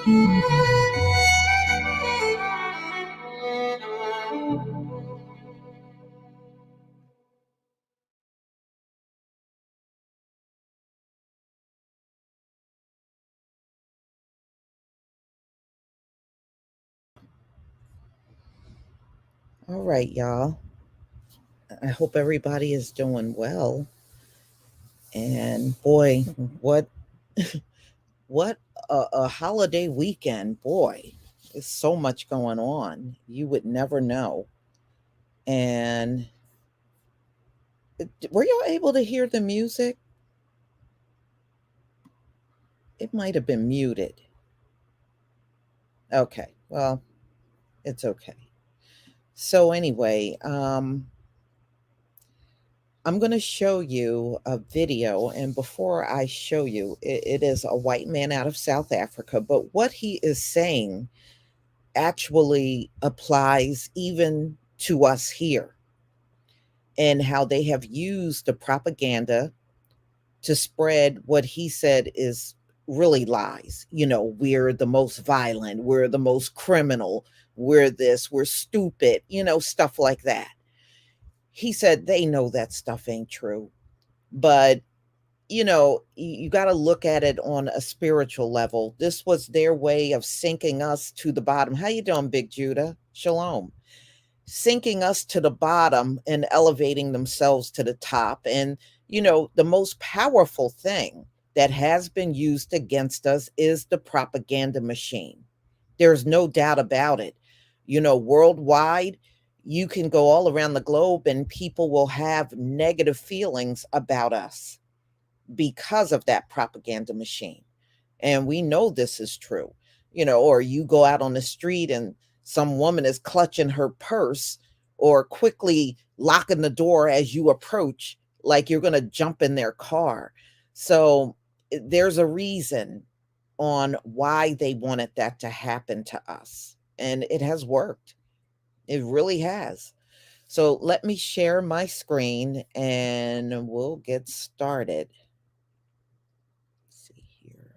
All right, y'all. I hope everybody is doing well. And boy, what what a holiday weekend, boy. There's so much going on. You would never know. And were y'all able to hear the music? It might have been muted. Okay. Well, it's okay. So anyway, I'm going to show you a video. And before I show you, it is a white man out of South Africa. But what he is saying actually applies even to us here, and how they have used the propaganda to spread what he said is really lies. We're the most violent, we're the most criminal, we're this, we're stupid, stuff like that. He said they know that stuff ain't true. But you got to look at it on a spiritual level. This was their way of sinking us to the bottom. How you doing, Big Judah? Shalom. Sinking us to the bottom and elevating themselves to the top. And the most powerful thing that has been used against us is the propaganda machine. There's no doubt about it. Worldwide, you can go all around the globe and people will have negative feelings about us because of that propaganda machine. And we know this is true. Or you go out on the street and some woman is clutching her purse or quickly locking the door as you approach, like you're going to jump in their car. So there's a reason on why they wanted that to happen to us. And it has worked. It really has. So let me share my screen and we'll get started. See here.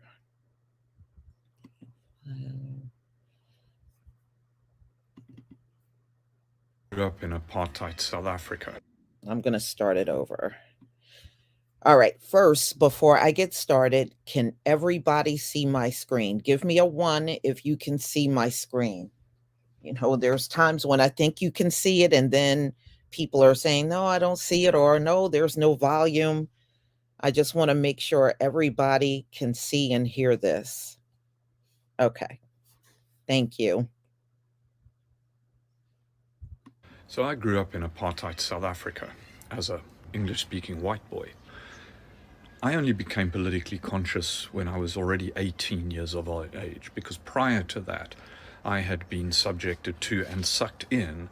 Grew up in apartheid South Africa. I'm going to start it over. All right. First, before I get started, can everybody see my screen? Give me a 1 if you can see my screen. There's times when I think you can see it, and then people are saying, no, I don't see it, or no, there's no volume. I just want to make sure everybody can see and hear this. Okay. Thank you. So I grew up in apartheid South Africa as a English-speaking white boy. I only became politically conscious when I was already 18 years of age, because prior to that, I had been subjected to and sucked in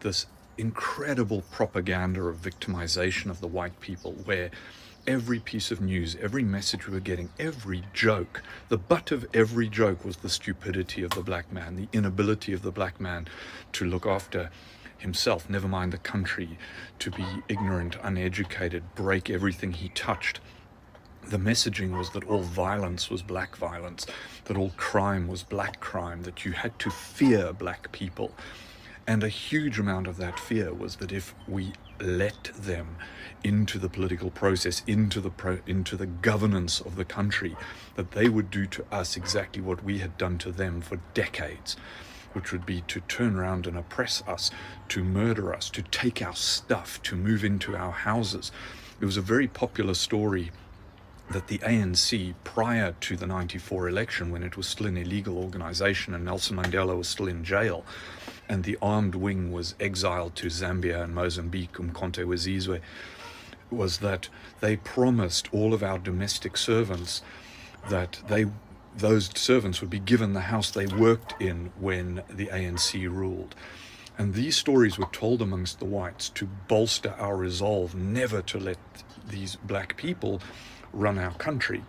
this incredible propaganda of victimization of the white people, where every piece of news, every message we were getting, every joke, the butt of every joke was the stupidity of the black man, the inability of the black man to look after himself, never mind the country, to be ignorant, uneducated, break everything he touched. The messaging was that all violence was black violence, that all crime was black crime, that you had to fear black people. And a huge amount of that fear was that if we let them into the political process, into the governance of the country, that they would do to us exactly what we had done to them for decades, which would be to turn around and oppress us, to murder us, to take our stuff, to move into our houses. It was a very popular story that the ANC, prior to the 94 election, when it was still an illegal organization and Nelson Mandela was still in jail, and the armed wing was exiled to Zambia and Mozambique, Umkhonto Wesizwe, was that they promised all of our domestic servants that those servants would be given the house they worked in when the ANC ruled. And these stories were told amongst the whites to bolster our resolve never to let these black people run our country.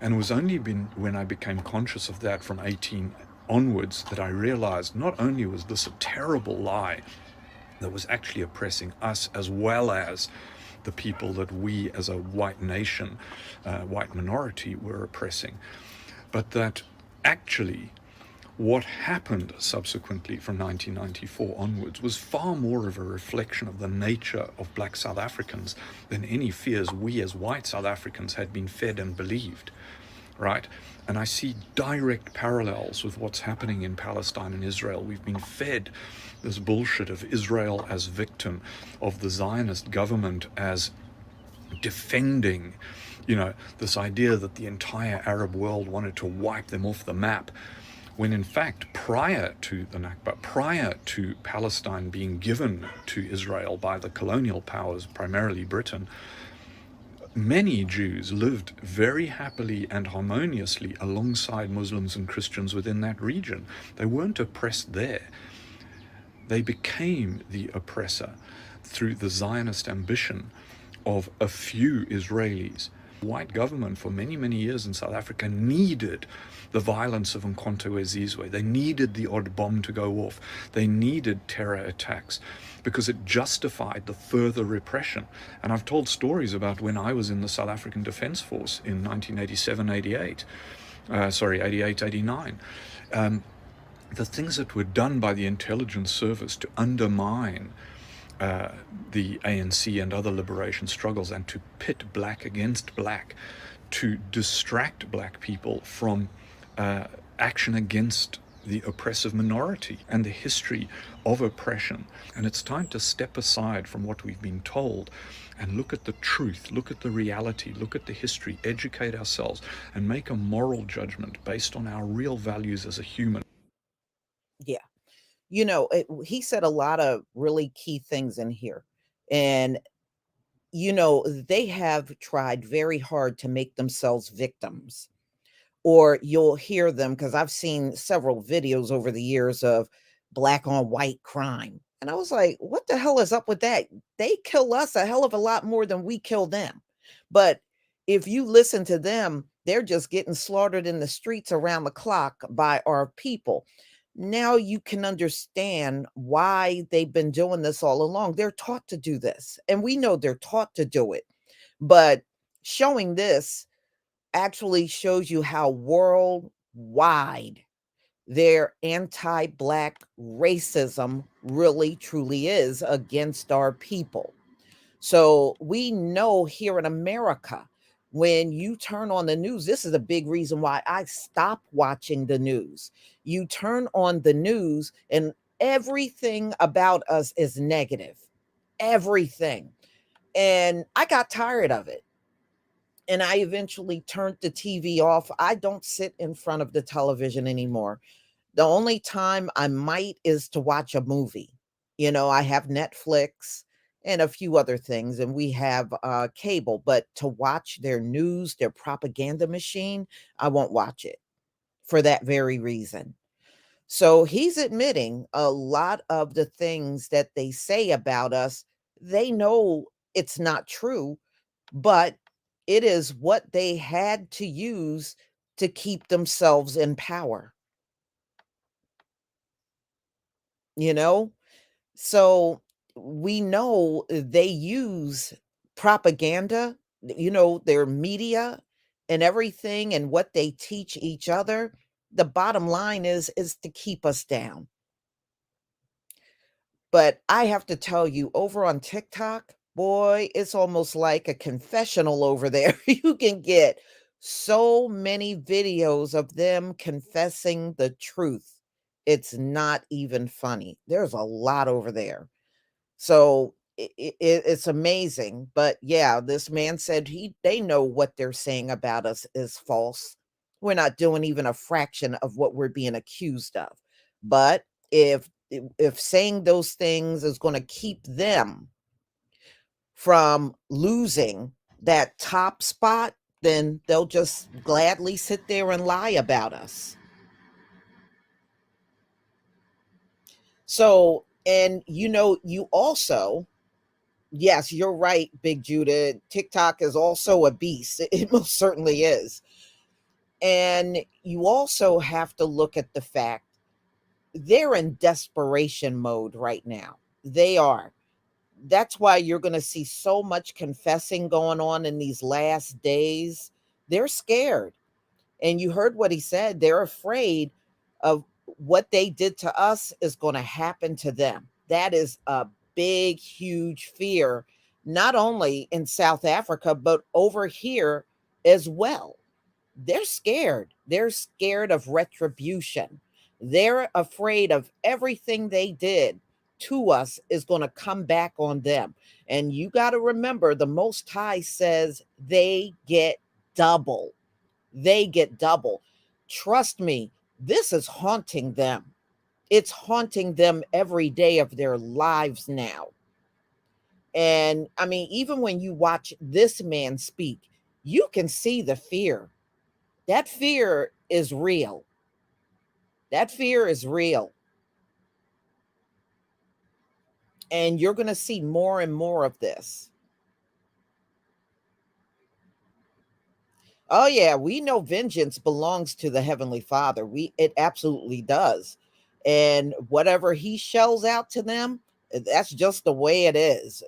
And it was only when I became conscious of that from 18 onwards that I realized not only was this a terrible lie that was actually oppressing us as well as the people that we as a white nation, white minority, were oppressing, but that Actually, what happened subsequently from 1994 onwards was far more of a reflection of the nature of black South Africans than any fears we as white South Africans had been fed and believed, right? And I see direct parallels with what's happening in Palestine and Israel. We've been fed this bullshit of Israel as victim, of the Zionist government as defending, this idea that the entire Arab world wanted to wipe them off the map, when in fact, prior to the Nakba, prior to Palestine being given to Israel by the colonial powers, primarily Britain, many Jews lived very happily and harmoniously alongside Muslims and Christians within that region. They weren't oppressed there. They became the oppressor through the Zionist ambition of a few Israelis. White government for many, many years in South Africa needed the violence of Umkhonto Wesizwe. They needed the odd bomb to go off. They needed terror attacks because it justified the further repression. And I've told stories about when I was in the South African Defence Force in 1987, 88. 88, 89. The things that were done by the intelligence service to undermine the ANC and other liberation struggles, and to pit black against black, to distract black people from action against the oppressive minority and the history of oppression. And it's time to step aside from what we've been told and look at the truth, look at the reality, look at the history, educate ourselves, and make a moral judgment based on our real values as a human. Yeah. He said a lot of really key things in here. And, they have tried very hard to make themselves victims. Or you'll hear them, because I've seen several videos over the years of black on white crime. And I was like, what the hell is up with that? They kill us a hell of a lot more than we kill them. But if you listen to them, they're just getting slaughtered in the streets around the clock by our people. Now you can understand why they've been doing this all along. They're taught to do this, and we know they're taught to do it. But showing this actually shows you how worldwide their anti-black racism really truly is against our people. So we know here in America, when you turn on the news, this is a big reason why I stopped watching the news. You turn on the news and everything about us is negative. Everything. And I got tired of it, and I eventually turned the TV off. I don't sit in front of the television anymore. The only time I might is to watch a movie. I have Netflix and a few other things, and we have cable, but to watch their news, their propaganda machine, I won't watch it for that very reason. So he's admitting a lot of the things that they say about us, they know it's not true, but it is what they had to use to keep themselves in power, you know? So we know they use propaganda, their media and everything and what they teach each other. The bottom line is to keep us down. But I have to tell you, over on TikTok, boy, it's almost like a confessional over there. You can get so many videos of them confessing the truth. It's not even funny. There's a lot over there. So it's amazing. But yeah, this man said they know what they're saying about us is false. We're not doing even a fraction of what we're being accused of. But if saying those things is going to keep them from losing that top spot, then they'll just gladly sit there and lie about us. So, and you also, yes, you're right, Big Judah. TikTok is also a beast. It most certainly is. And you also have to look at the fact they're in desperation mode right now. They are. That's why you're going to see so much confessing going on in these last days. They're scared. And you heard what he said. They're afraid of what they did to us is going to happen to them. That is a big, huge fear, not only in South Africa, but over here as well. They're scared. They're scared of retribution. They're afraid of everything they did to us is going to come back on them. And you got to remember the Most High says they get double. They get double. Trust me, this is haunting them. It's haunting them every day of their lives now. And I mean, even when you watch this man speak, you can see the fear. That fear is real. That fear is real. And you're going to see more and more of this. Oh yeah, we know vengeance belongs to the Heavenly Father. It absolutely does. And whatever he shells out to them, that's just the way it is.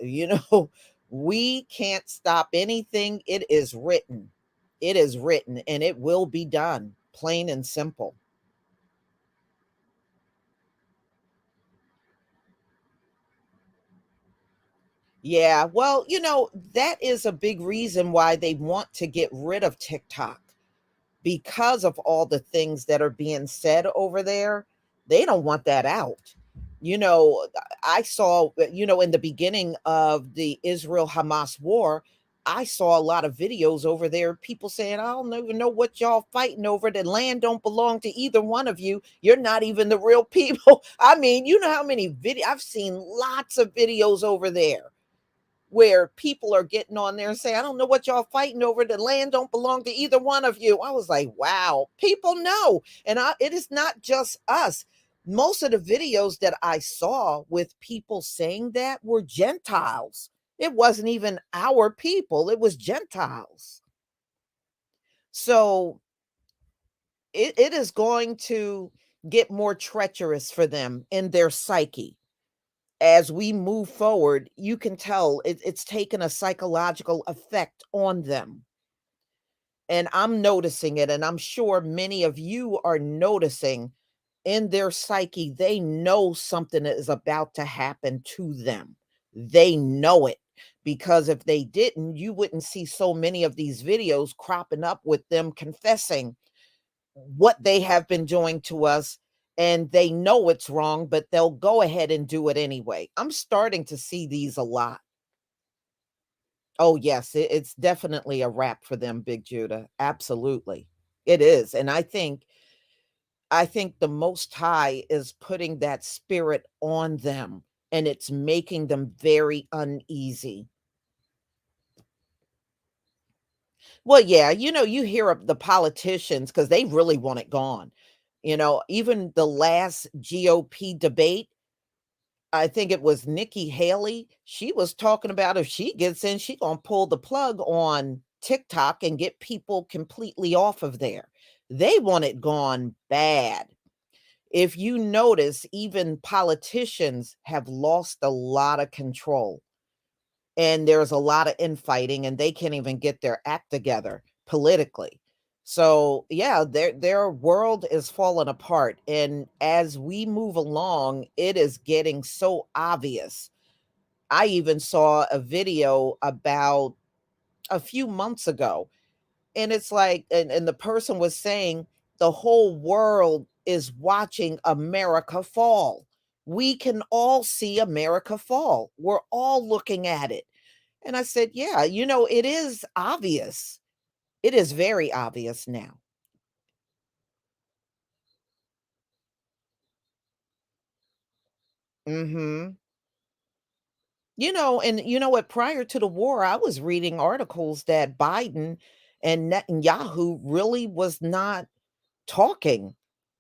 We can't stop anything. It is written. It is written and it will be done, plain and simple. Yeah, well, that is a big reason why they want to get rid of TikTok because of all the things that are being said over there. They don't want that out. You know, I saw, in the beginning of the Israel Hamas war, I saw a lot of videos over there, people saying, I don't even know what y'all fighting over. The land don't belong to either one of you. You're not even the real people. I mean, you know how many I've seen lots of videos over there where people are getting on there and say, I don't know what y'all fighting over. The land don't belong to either one of you. I was like, wow, people know. And it is not just us. Most of the videos that I saw with people saying that were Gentiles. It wasn't even our people, it was Gentiles. So it is going to get more treacherous for them in their psyche as we move forward. You can tell it's taken a psychological effect on them. And I'm noticing it, and I'm sure many of you are noticing in their psyche, they know something is about to happen to them. They know it. Because if they didn't, you wouldn't see so many of these videos cropping up with them confessing what they have been doing to us, and they know it's wrong, but they'll go ahead and do it anyway. I'm starting to see these a lot. Oh, yes, it's definitely a wrap for them, Big Judah. Absolutely. It is. And I think the Most High is putting that spirit on them, and it's making them very uneasy. Well, yeah, you hear of the politicians because they really want it gone. Even the last GOP debate, I think it was Nikki Haley. She was talking about if she gets in, she gonna pull the plug on TikTok and get people completely off of there. They want it gone bad. If you notice, even politicians have lost a lot of control, and there's a lot of infighting, and they can't even get their act together politically. So yeah, their world is falling apart. And as we move along, it is getting so obvious. I even saw a video about a few months ago, and it's like, and the person was saying the whole world is watching America fall. We can all see America fall. We're all looking at it. And I said, yeah, it is obvious. It is very obvious now. Mhm. And you know what? Prior to the war, I was reading articles that Biden and Netanyahu really was not talking.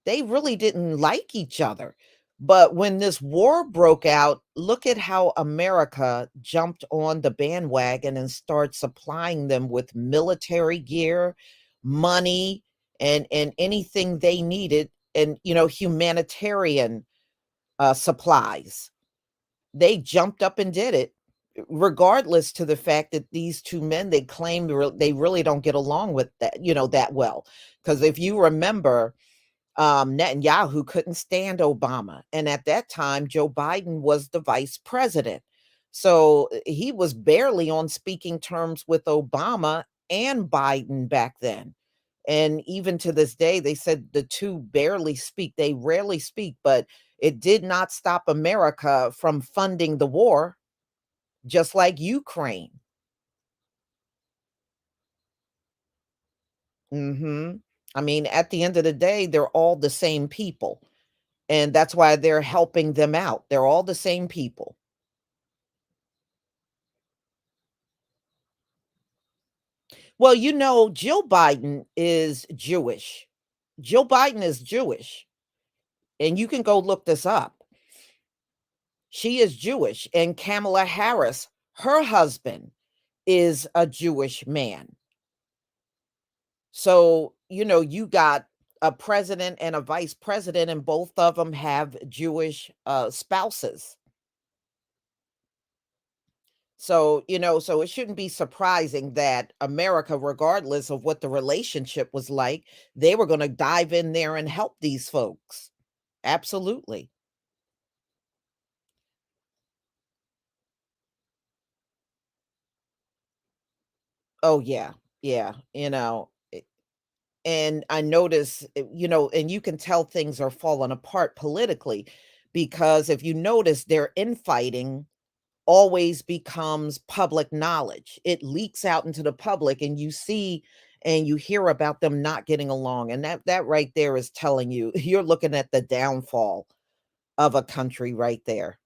They really didn't like each other. But when this war broke out, look at how America jumped on the bandwagon and started supplying them with military gear, money, and anything they needed, and humanitarian supplies. They jumped up and did it. regardless to the fact that these two men, they claim they really don't get along with that, that well. Because if you remember, Netanyahu couldn't stand Obama. And at that time, Joe Biden was the vice president. So he was barely on speaking terms with Obama and Biden back then. And even to this day, they said the two barely speak. They rarely speak, but it did not stop America from funding the war, just like Ukraine. I mean, at the end of the day, they're all the same people. And that's why they're helping them out. They're all the same people. Well, Jill Biden is Jewish. Jill Biden is Jewish, and you can go look this up. She is Jewish, and Kamala Harris, her husband, is a Jewish man. So, you got a president and a vice president, and both of them have Jewish spouses. So, so it shouldn't be surprising that America, regardless of what the relationship was like, they were going to dive in there and help these folks. Absolutely. Oh, yeah. Yeah. And I notice, and you can tell things are falling apart politically because if you notice, their infighting always becomes public knowledge. It leaks out into the public and you see and you hear about them not getting along. And that right there is telling you you're looking at the downfall of a country right there.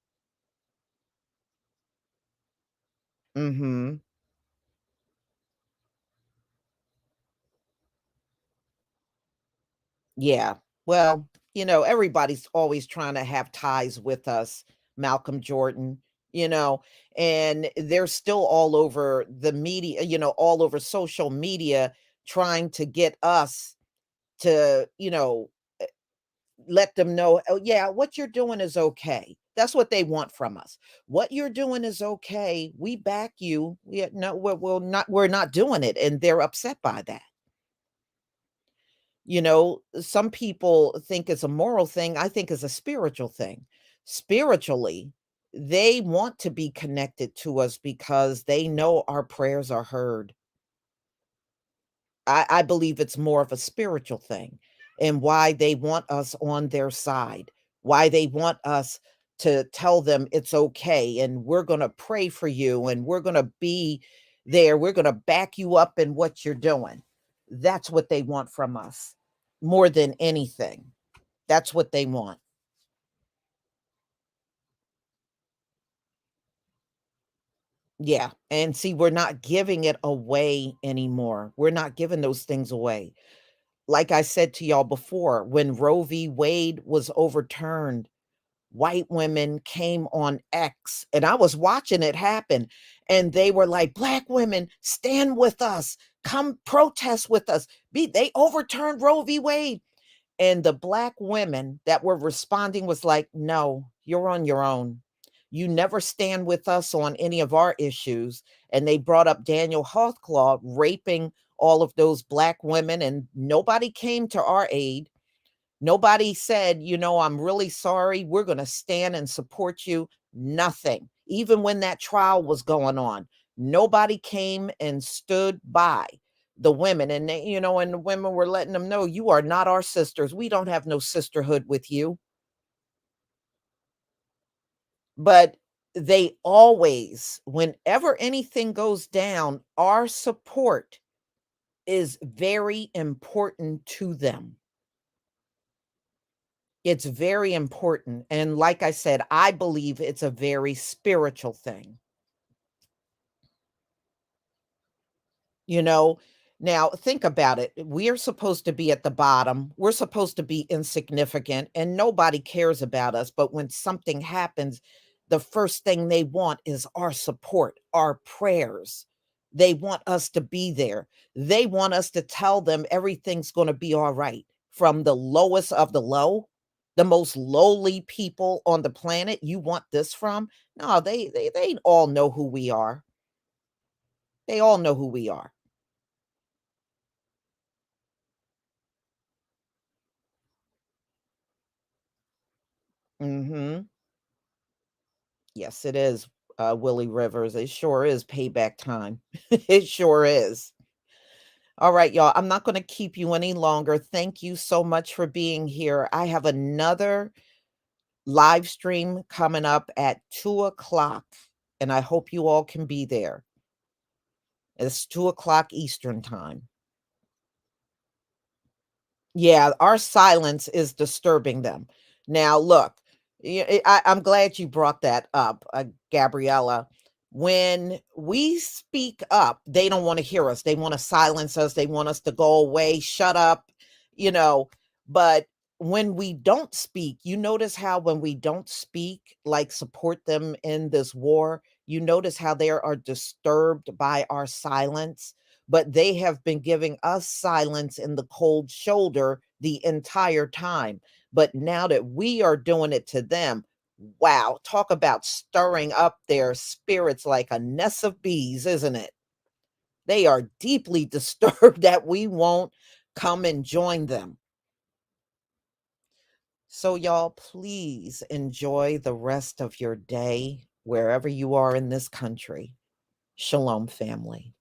Mhm. Yeah. Well, everybody's always trying to have ties with us, Malcolm Jordan, you know, and they're still all over the media, all over social media trying to get us to, let them know, "Oh, yeah, what you're doing is okay." That's what they want from us. "What you're doing is okay. We back you." Yeah, no, we're not doing it, and they're upset by that. Some people think it's a moral thing. I think it's a spiritual thing. Spiritually, they want to be connected to us because they know our prayers are heard. I believe it's more of a spiritual thing and why they want us on their side, why they want us to tell them it's okay and we're going to pray for you and we're going to be there. We're going to back you up in what you're doing. That's what they want from us more than anything. That's what they want. Yeah. And see, we're not giving it away anymore. We're not giving those things away. Like I said to y'all before, when Roe v. Wade was overturned, white women came on X and I was watching it happen. And they were like, "Black women, stand with us. Come protest with us." They overturned Roe v. Wade. And the black women that were responding was like, "No, you're on your own. You never stand with us on any of our issues." And they brought up Daniel Hawthclaw raping all of those black women, and nobody came to our aid. Nobody said, "I'm really sorry. We're going to stand and support you." Nothing. Even when that trial was going on, nobody came and stood by the women. And and the women were letting them know, "You are not our sisters. We don't have no sisterhood with you." But they always, whenever anything goes down, our support is very important to them. It's very important, and like I said, I believe it's a very spiritual thing, you know? Now, think about it. We're supposed to be at the bottom. We're supposed to be insignificant, and nobody cares about us, but when something happens, the first thing they want is our support, our prayers. They want us to be there. They want us to tell them everything's gonna be alright from the lowest of the low. The most lowly people on the planet, you want this from? No, they all know who we are. They all know who we are. Mhm. Yes, it is, Willie Rivers. It sure is payback time. It sure is. All right, y'all. I'm not going to keep you any longer. Thank you so much for being here. I have another live stream coming up at 2 o'clock, and I hope you all can be there. It's 2 o'clock Eastern time. Yeah, our silence is disturbing them. Now, look, I'm glad you brought that up, Gabriella. When we speak up, they don't want to hear us. They want to silence us. They want us to go away, shut up, you know. But when we don't speak, you notice how when we don't speak, like support them in this war, you notice how they are disturbed by our silence, but they have been giving us silence in the cold shoulder the entire time. But now that we are doing it to them, wow, talk about stirring up their spirits like a nest of bees, isn't it? They are deeply disturbed that we won't come and join them. So, y'all, please enjoy the rest of your day wherever you are in this country. Shalom, family.